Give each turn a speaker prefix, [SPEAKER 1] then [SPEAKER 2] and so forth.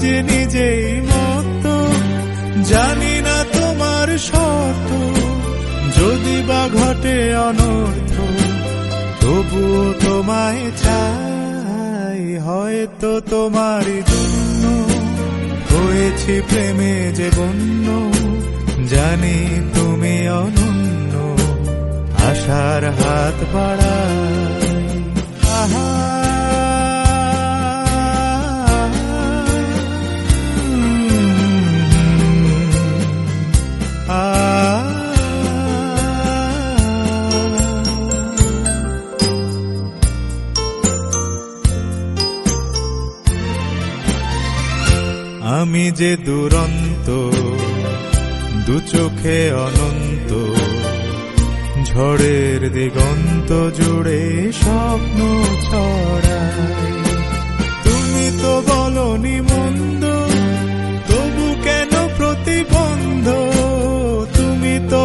[SPEAKER 1] যে নিজেই মতো, জানি না তোমার শর্ত, যদি বা ঘটে অনর্থ, তবুও তোমায় চাই। হয়তো তোমারই জন্য হয়েছি প্রেমে যে বন্য, জানি তুমি অনন্য, আশার হাত বাড়াই। আহা আমি যে দুরন্ত, দু চোখে অনন্ত, ঝড়ের দিগন্ত জুড়ে স্বপ্ন ছড়াই। তুমি তো বলনি মন্দ, তবু কেন প্রতিবন্ধ, তুমি তো